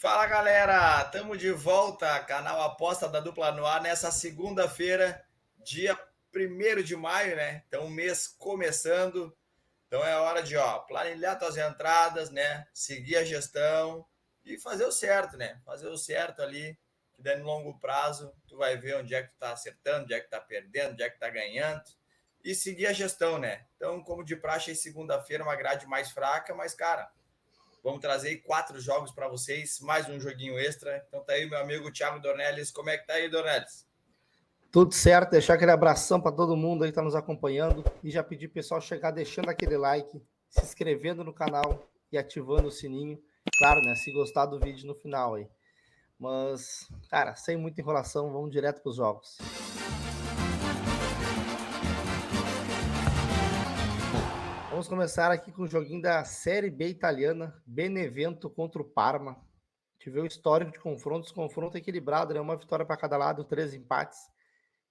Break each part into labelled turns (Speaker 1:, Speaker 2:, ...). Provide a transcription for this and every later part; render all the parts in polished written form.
Speaker 1: Fala galera, estamos de volta, canal Aposta da Dupla no ar nessa segunda-feira, dia 1º de maio, né? Então o mês começando, então é hora de planilhar tuas entradas, né? Seguir a gestão e fazer o certo, né? Fazer o certo ali, que daí no longo prazo tu vai ver onde é que tu tá acertando, onde é que tá perdendo, onde é que tá ganhando e seguir a gestão, né? Então, como de praxe, segunda-feira uma grade mais fraca, mas cara, vamos trazer 4 jogos para vocês, mais um joguinho extra. Então tá aí meu amigo Thiago Dornelles. Como é que tá aí, Dornelles?
Speaker 2: Tudo certo, deixar aquele abração para todo mundo aí que está nos acompanhando e já pedir pessoal chegar deixando aquele like, se inscrevendo no canal e ativando o sininho. Claro, né? Se gostar do vídeo no final aí. Mas, cara, sem muita enrolação, vamos direto para os jogos. Vamos começar aqui com o joguinho da Série B italiana, Benevento contra o Parma. A gente vê o histórico de confrontos, confronto equilibrado, né? Uma vitória para cada lado, 3 empates.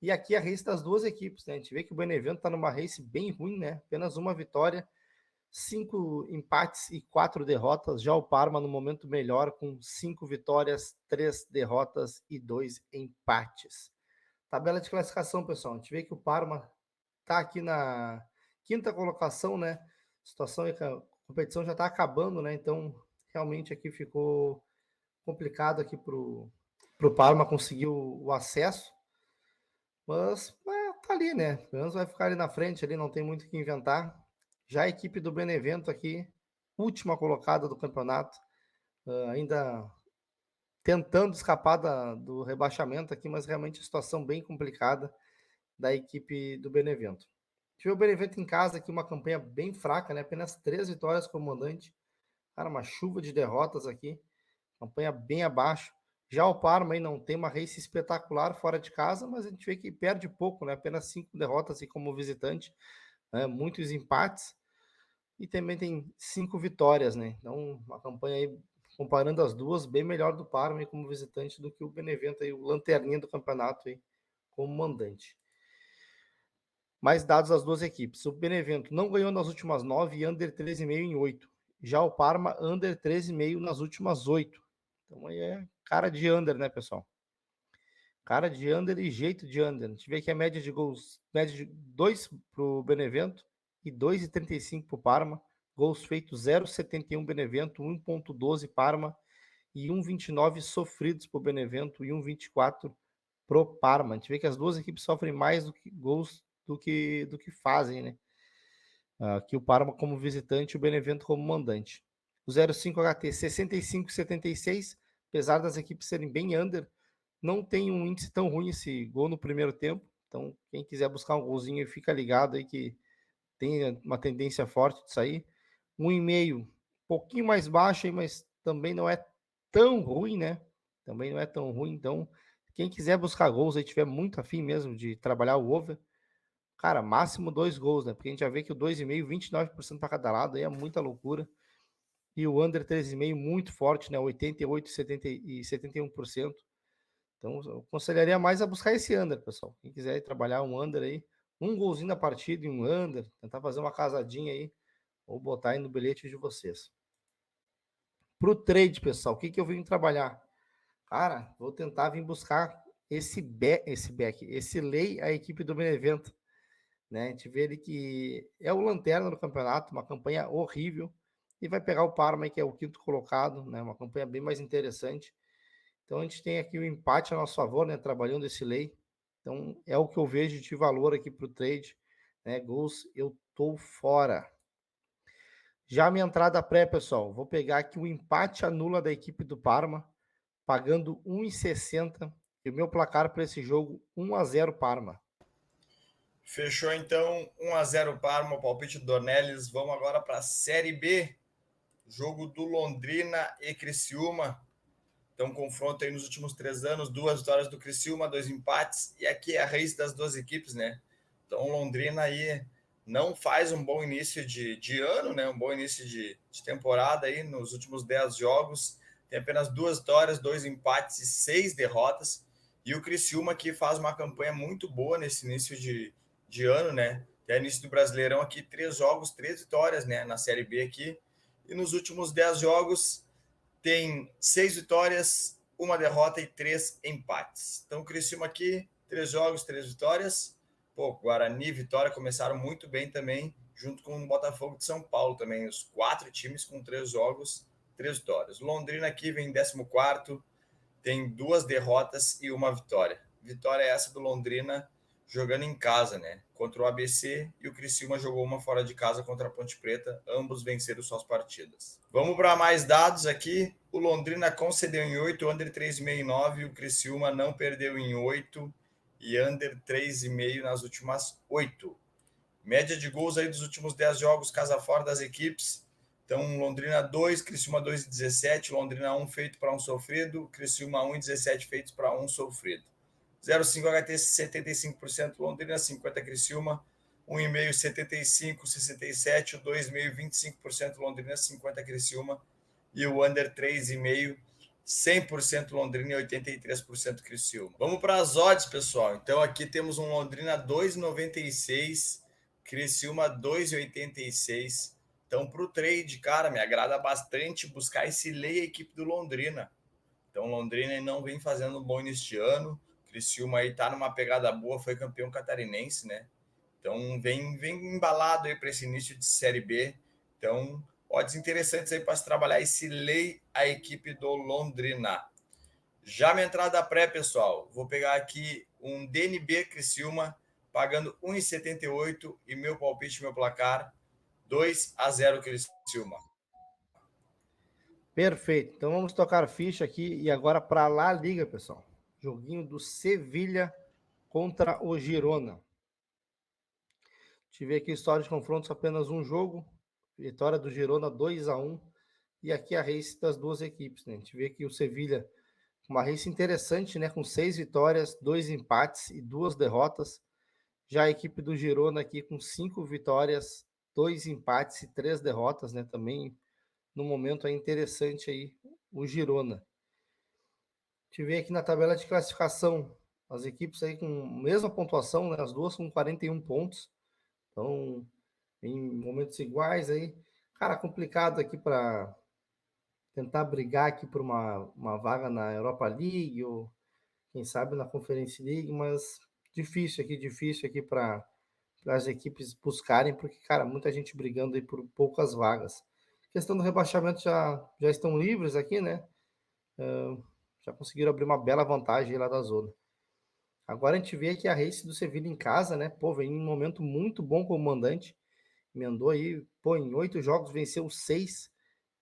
Speaker 2: E aqui a race das duas equipes, né? A gente vê que o Benevento está numa race bem ruim, né? Apenas uma vitória, 5 empates e 4 derrotas. Já o Parma no momento melhor, com 5 vitórias, 3 derrotas e 2 empates. Tabela de classificação, pessoal. A gente vê que o Parma está aqui na quinta colocação, né? A situação é que a competição já está acabando, né? Então, realmente aqui ficou complicado aqui para o Parma conseguir o acesso. Mas tá ali, né? Pelo menos vai ficar ali na frente, ali não tem muito o que inventar. Já a equipe do Benevento aqui, última colocada do campeonato, ainda tentando escapar do rebaixamento aqui, mas realmente a situação bem complicada da equipe do Benevento. Tive o Benevento em casa aqui, uma campanha bem fraca, né? Apenas 3 vitórias como mandante. Cara, uma chuva de derrotas aqui, campanha bem abaixo. Já o Parma aí não tem uma race espetacular fora de casa, mas a gente vê que perde pouco, né? Apenas 5 derrotas assim, como visitante, né? Muitos empates e também tem 5 vitórias, né? Então, uma campanha aí, comparando as duas, bem melhor do Parma aí, como visitante do que o Benevento, aí, o lanterninha do campeonato aí, como mandante. Mais dados das duas equipes. O Benevento não ganhou nas últimas 9 e under 13,5 em 8. Já o Parma, under 13,5 nas últimas 8. Então aí é cara de under, né, pessoal? Cara de under e jeito de under. A gente vê que a média de gols, média de 2 para o Benevento e 2,35 para o Parma. Gols feitos 0,71 Benevento, 1,12 Parma e 1,29 sofridos para o Benevento e 1,24 pro Parma. A gente vê que as duas equipes sofrem mais do que gols do que fazem, né? Aqui o Parma como visitante e o Benevento como mandante. O 05 HT 65,76, apesar das equipes serem bem under, não tem um índice tão ruim esse gol no primeiro tempo. Então, quem quiser buscar um golzinho, fica ligado aí que tem uma tendência forte de sair. 1,5, pouquinho mais baixo aí, mas também não é tão ruim, né? Também não é tão ruim. Então, quem quiser buscar gols aí, tiver muito afim mesmo de trabalhar o over, cara, máximo 2 gols, né? Porque a gente já vê que o 2,5, 29% para cada lado, aí é muita loucura. E o under 3,5 muito forte, né? 88, 70 e 71%. Então, eu aconselharia mais a buscar esse under, pessoal. Quem quiser trabalhar um under aí, um golzinho na partida e um under, tentar fazer uma casadinha aí, ou botar aí no bilhete de vocês. Pro trade, pessoal, o que eu vim trabalhar? Cara, vou tentar vir buscar esse lei a equipe do Benevento, né? A gente vê ele que é o lanterna do campeonato, uma campanha horrível, e vai pegar o Parma, que é o quinto colocado, né? Uma campanha bem mais interessante. Então a gente tem aqui o empate a nosso favor, né? Trabalhando esse lei. Então é o que eu vejo de valor aqui para o trade, né? Gols, eu tô fora. Já a minha entrada pré, pessoal, vou pegar aqui o empate anula da equipe do Parma, pagando 1,60 e o meu placar para esse jogo 1-0 Parma.
Speaker 1: Fechou então 1-0 Parma, o palpite do Dornelles. Vamos agora para a Série B, jogo do Londrina e Criciúma. Então, confronto aí nos últimos 3 anos, 2 vitórias do Criciúma, 2 empates, e aqui é a raiz das duas equipes, né? Então, Londrina aí não faz um bom início de ano, né? Um bom início de temporada aí nos últimos 10 jogos. Tem apenas 2 vitórias, 2 empates e 6 derrotas. E o Criciúma que faz uma campanha muito boa nesse início de ano, né? Até início do Brasileirão aqui, 3 jogos, 3 vitórias, né? Na Série B aqui. E nos últimos 10 jogos, tem 6 vitórias, 1 derrota e 3 empates. Então, o Criciúma aqui, 3 jogos, 3 vitórias. Pô, Guarani e Vitória começaram muito bem também, junto com o Botafogo de São Paulo também. Os 4 times com 3 jogos, 3 vitórias. Londrina aqui vem em 14º, tem 2 derrotas e 1 vitória. Vitória é essa do Londrina jogando em casa, né? Contra o ABC, e o Criciúma jogou uma fora de casa contra a Ponte Preta. Ambos venceram suas partidas. Vamos para mais dados aqui. O Londrina concedeu em 8, under 3,5 em 9. O Criciúma não perdeu em 8 e under 3,5 nas últimas 8. Média de gols aí dos últimos 10 jogos, casa fora das equipes. Então, Londrina 2, Criciúma 2,17, Londrina 1 feito para 1 sofrido, Criciúma 1,17 feitos para 1 sofrido. 0,5 HT 75%, Londrina 50 Criciúma, 1,5 75, 67, o 2,5 25%, Londrina 50 Criciúma e o under 3,5 100% Londrina e 83% Criciúma. Vamos para as odds, pessoal. Então aqui temos um Londrina 2,96, Criciúma 2,86. Então para o trade, cara, me agrada bastante buscar esse lei a equipe do Londrina. Então Londrina não vem fazendo bom neste ano. Criciúma aí tá numa pegada boa, foi campeão catarinense, né? Então vem embalado aí para esse início de Série B. Então, odds interessantes aí para se trabalhar esse lei a equipe do Londrina. Já minha entrada pré, pessoal, vou pegar aqui um DNB Criciúma pagando 1,78 e meu palpite, meu placar 2-0 Criciúma.
Speaker 2: Perfeito. Então vamos tocar ficha aqui e agora para a La Liga, pessoal. Joguinho do Sevilha contra o Girona. Tive aqui história de confrontos, apenas um jogo. Vitória do Girona 2-1. E aqui a race das duas equipes, né? A gente vê aqui o Sevilha, uma race interessante, né? Com 6 vitórias, 2 empates e 2 derrotas. Já a equipe do Girona aqui com 5 vitórias, 2 empates e 3 derrotas, né? Também no momento é interessante aí o Girona. A gente vê aqui na tabela de classificação as equipes aí com a mesma pontuação, né? As duas com 41 pontos. Então, em momentos iguais aí. Cara, complicado aqui para tentar brigar aqui por uma vaga na Europa League ou quem sabe na Conference League, mas difícil aqui para as equipes buscarem, porque, cara, muita gente brigando aí por poucas vagas. Questão do rebaixamento já estão livres aqui, né? Já conseguiram abrir uma bela vantagem lá da zona. Agora a gente vê aqui a race do Sevilla em casa, né? Pô, vem em um momento muito bom como mandante. Emendou aí, pô, em 8 jogos venceu 6.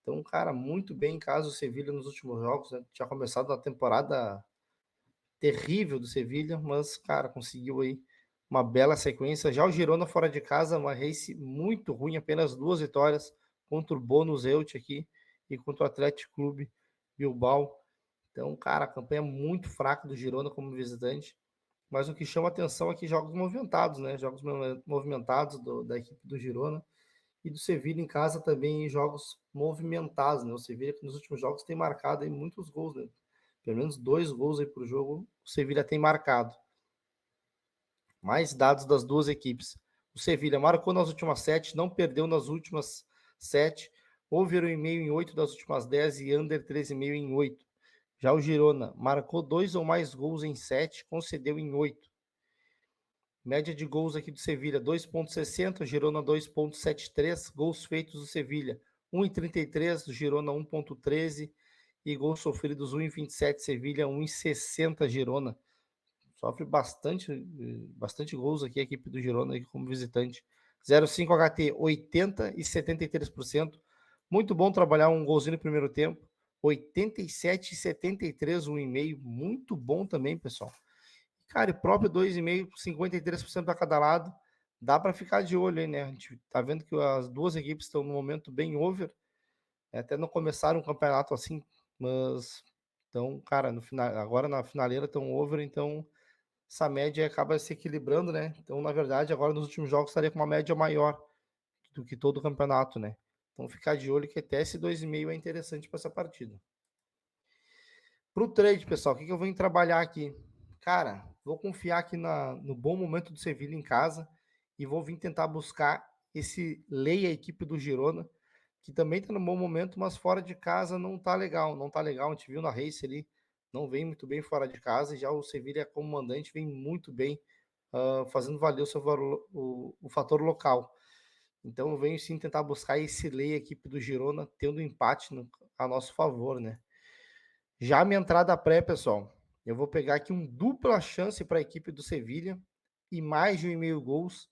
Speaker 2: Então, cara, muito bem em casa o Sevilla nos últimos jogos, né? Tinha começado a temporada terrível do Sevilla, mas, cara, conseguiu aí uma bela sequência. Já o Girona fora de casa, uma race muito ruim, apenas 2 vitórias contra o Bonus Elche aqui e contra o Atlético Clube Bilbao. Então, cara, a campanha muito fraca do Girona como visitante. Mas o que chama atenção aqui jogos movimentados, né? Jogos movimentados da equipe do Girona e do Sevilla em casa também em jogos movimentados, né? O Sevilla que nos últimos jogos tem marcado aí muitos gols, né? Pelo menos 2 gols aí por jogo o Sevilla tem marcado. Mais dados das duas equipes. O Sevilla marcou nas últimas 7, não perdeu nas últimas 7, over 1,5 em 8 das últimas 10 e under 13,5 em 8. Já o Girona marcou 2 ou mais gols em 7, concedeu em 8. Média de gols aqui do Sevilla, 2,60, Girona 2,73, gols feitos do Sevilla, 1,33, Girona 1,13 e gols sofridos 1,27, Sevilla 1,60, Girona. Sofre bastante gols aqui a equipe do Girona aqui como visitante. 0,5 HT, 80 e 73%. Muito bom trabalhar um golzinho no primeiro tempo. 87 e 73, 1,5. Muito bom também, pessoal. Cara, e próprio 2,5, 53% para cada lado. Dá para ficar de olho aí, né? A gente tá vendo que as duas equipes estão no momento bem over. Até não começaram um campeonato assim, mas então, cara, no final, agora na finaleira estão over, então essa média acaba se equilibrando, né? Então, na verdade, agora nos últimos jogos estaria com uma média maior do que todo o campeonato, né? Então, ficar de olho que até esse 2,5 é interessante para essa partida. Para o trade, pessoal, o que eu vou trabalhar aqui? Cara, vou confiar aqui no bom momento do Sevilla em casa e vou vir tentar buscar esse lei a equipe do Girona. que também está num bom momento, mas fora de casa não tá legal, não tá legal. A gente viu na Race ali, não vem muito bem fora de casa, e já o Sevilha como mandante vem muito bem, fazendo valer o fator local. Então eu venho sim tentar buscar esse lei a equipe do Girona, tendo empate a nosso favor, né? Já a minha entrada pré, pessoal, eu vou pegar aqui um dupla chance para a equipe do Sevilha e mais de 1,5 gols,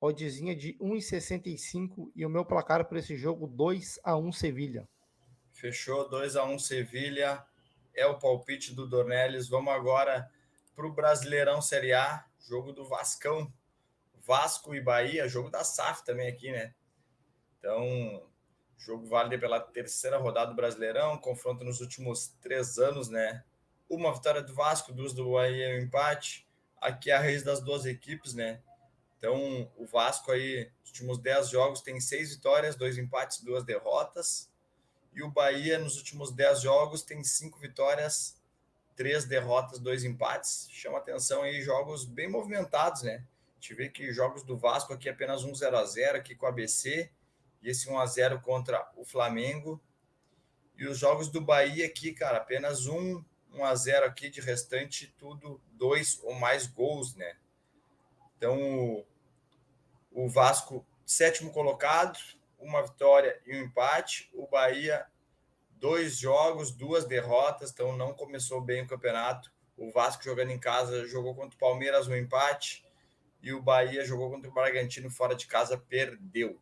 Speaker 2: oddzinha de 1,65 e o meu placar para esse jogo 2-1 Sevilha.
Speaker 1: Fechou, 2-1 Sevilha, é o palpite do Dornelles. Vamos agora para o Brasileirão Série A, jogo do Vascão, Vasco e Bahia, jogo da SAF também aqui, né? Então, jogo válido pela terceira rodada do Brasileirão, confronto nos últimos 3 anos, né? Uma vitória do Vasco, duas do Bahia e um empate. Aqui é a raiz das duas equipes, né? Então, o Vasco aí, nos últimos 10 jogos, tem 6 vitórias, 2 empates, 2 derrotas. E o Bahia, nos últimos 10 jogos, tem 5 vitórias, 3 derrotas, 2 empates. Chama atenção aí, jogos bem movimentados, né? A gente vê que jogos do Vasco aqui apenas 1-0 aqui com o ABC, e esse 1-0 contra o Flamengo. E os jogos do Bahia aqui, cara, apenas 1-0 aqui, de restante tudo 2 ou mais gols, né? Então, o Vasco, sétimo colocado, uma vitória e um empate. O Bahia, 2 jogos, 2 derrotas, então não começou bem o campeonato. O Vasco jogando em casa jogou contra o Palmeiras um empate e o Bahia jogou contra o Bragantino fora de casa, perdeu.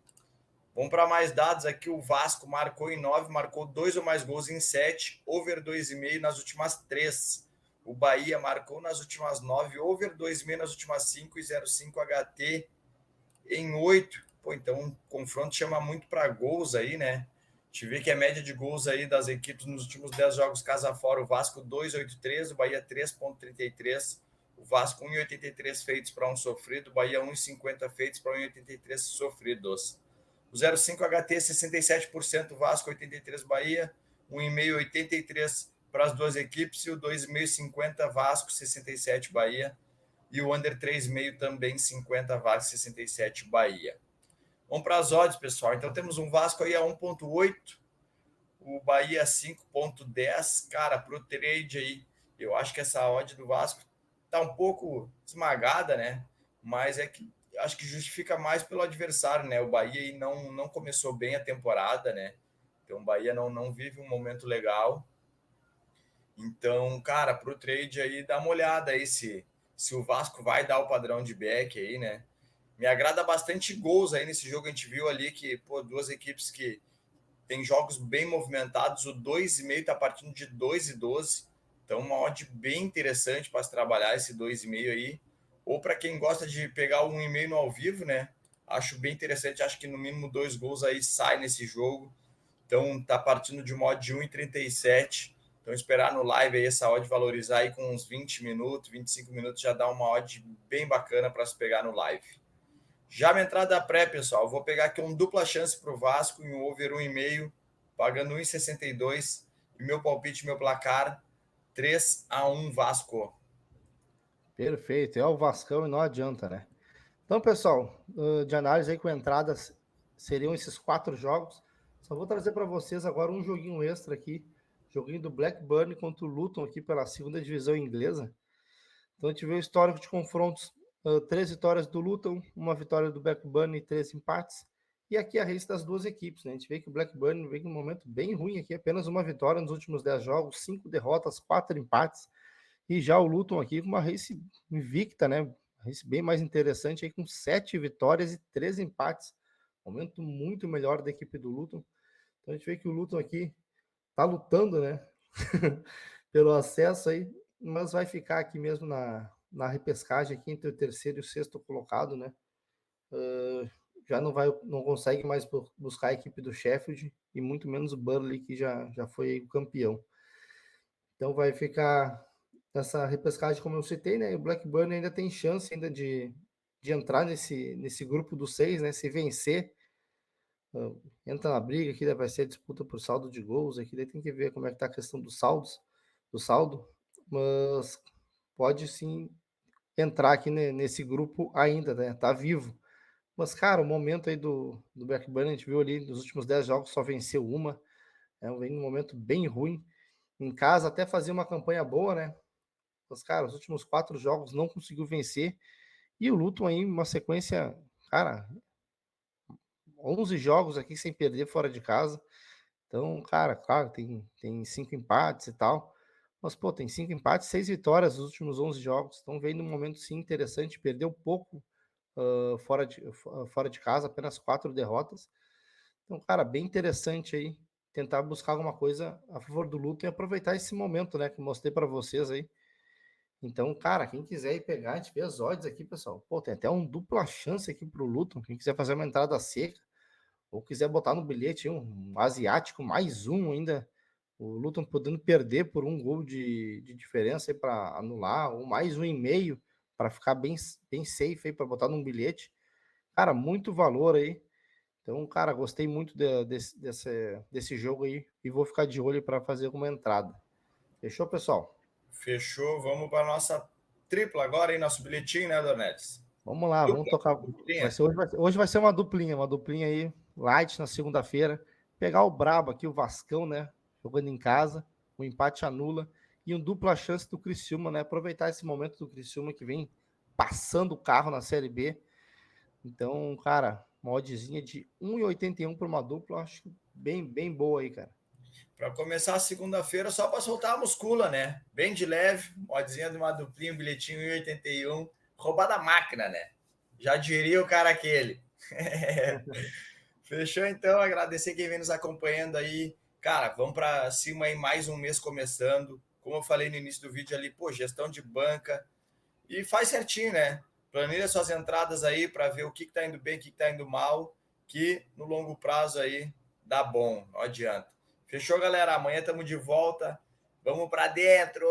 Speaker 1: Vamos para mais dados aqui. O Vasco marcou em 9, marcou 2 ou mais gols em 7, over 2,5 nas últimas 3. O Bahia marcou nas últimas 9, over 2,5 nas últimas 5 e 0,5 HT em 8. Pô, então um confronto chama muito para gols aí, né? A gente vê que a média de gols aí das equipes nos últimos 10 jogos casa fora, o Vasco 2,83, o Bahia 3,33, o Vasco 1,83 feitos para um sofrido, o Bahia 1,50 feitos para 1,83 sofridos. O 0,5 HT 67%, Vasco 83 Bahia, 1,5 83 para as duas equipes e o 2,5 50 Vasco 67 Bahia e o under 3,5 também 50 Vasco 67 Bahia. Vamos para as odds, pessoal. Então temos um Vasco aí a 1,8, o Bahia 5,10. Cara, para o trade aí, eu acho que essa odd do Vasco tá um pouco esmagada, né? Mas é que acho que justifica mais pelo adversário, né? O Bahia aí não começou bem a temporada, né? Então o Bahia não vive um momento legal. Então, cara, para o trade aí, dá uma olhada aí se o Vasco vai dar o padrão de back aí, né? Me agrada bastante gols aí nesse jogo. A gente viu ali que, pô, duas equipes que tem jogos bem movimentados. O 2,5 está partindo de 2,12. Então, uma odd bem interessante para se trabalhar esse 2,5 aí. Ou para quem gosta de pegar o 1,5 no ao vivo, né? Acho bem interessante. Acho que no mínimo 2 gols aí sai nesse jogo. Então, tá partindo de uma odd de 1,37. Então, esperar no live aí essa odd valorizar aí com uns 20 minutos, 25 minutos, já dá uma odd bem bacana para se pegar no live. Já minha entrada pré, pessoal, vou pegar aqui um dupla chance para o Vasco em um over 1,5, pagando 1,62. E meu palpite, meu placar, 3-1 Vasco.
Speaker 2: Perfeito, é o Vascão e não adianta, né? Então, pessoal, de análise aí com entradas, seriam esses 4 jogos. Só vou trazer para vocês agora um joguinho extra aqui, joguinho do Blackburn contra o Luton aqui pela segunda divisão inglesa. Então a gente vê o histórico de confrontos, 3 vitórias do Luton, uma vitória do Blackburn e 3 empates. E aqui a race das duas equipes, né? A gente vê que o Blackburn vem em um momento bem ruim aqui, apenas uma vitória nos últimos 10 jogos, 5 derrotas, 4 empates. E já o Luton aqui com uma race invicta, né? Uma race bem mais interessante aí, com 7 vitórias e 3 empates. Momento muito melhor da equipe do Luton. Então a gente vê que o Luton aqui tá lutando, né? Pelo acesso aí, mas vai ficar aqui mesmo na repescagem aqui entre o terceiro e o sexto colocado, né? Já não consegue mais buscar a equipe do Sheffield e muito menos o Burnley, que já foi o campeão. Então vai ficar nessa repescagem, como eu citei, né? O Blackburn ainda tem chance ainda de entrar nesse grupo dos 6, né? Se vencer, entra na briga aqui, vai ser disputa por saldo de gols aqui, daí tem que ver como é que tá a questão do saldo, mas pode sim entrar aqui nesse grupo ainda, né? Tá vivo. Mas, cara, o momento aí do Blackburn, a gente viu ali, nos últimos 10 jogos só venceu uma. Vem num momento bem ruim. Em casa até fazia uma campanha boa, né? Mas, cara, os últimos 4 jogos não conseguiu vencer. E o Luton aí, uma sequência, cara, 11 jogos aqui sem perder fora de casa. Então, cara, claro, tem 5 empates e tal. Mas, pô, tem 5 empates, 6 vitórias nos últimos 11 jogos. Então, vem num momento, sim, interessante. Perdeu pouco fora de casa, apenas 4 derrotas. Então, cara, bem interessante aí. Tentar buscar alguma coisa a favor do Luton e aproveitar esse momento, né, que eu mostrei para vocês aí. Então, cara, quem quiser ir pegar, a gente vê as odds aqui, pessoal. Pô, tem até um dupla chance aqui pro Luton. Quem quiser fazer uma entrada seca, ou quiser botar no bilhete um asiático, mais um ainda. O Luton podendo perder por um gol de diferença aí para anular, ou mais um e meio para ficar bem safe aí para botar num bilhete. Cara, muito valor aí. Então, cara, gostei muito desse jogo aí e vou ficar de olho para fazer uma entrada. Fechou, pessoal?
Speaker 1: Fechou, vamos para nossa tripla agora, hein? Nosso bilhetinho, né, Dornelis?
Speaker 2: Vamos lá, vamos
Speaker 1: Dupla,
Speaker 2: tocar.
Speaker 1: duplinha.
Speaker 2: Hoje vai ser uma duplinha aí, light na segunda-feira. Pegar o brabo aqui, o Vascão, né? Jogando em casa, o empate anula. E um dupla chance do Criciúma, né? Aproveitar esse momento do Criciúma que vem passando o carro na Série B. Então, cara, uma oddzinha de 1,81 para uma dupla, acho bem boa aí, cara.
Speaker 1: Para começar a segunda-feira, só para soltar a muscula, né? Bem de leve, modzinha de uma duplinha, um bilhetinho 1,81. Roubada a máquina, né? Já diria o cara aquele. Fechou, então. Agradecer quem vem nos acompanhando aí. Cara, vamos para cima aí, mais um mês começando. Como eu falei no início do vídeo ali, pô, gestão de banca. E faz certinho, né? Planilha suas entradas aí para ver o que está indo bem, o que está indo mal, que no longo prazo aí dá bom, não adianta. Fechou, galera? Amanhã estamos de volta. Vamos para dentro!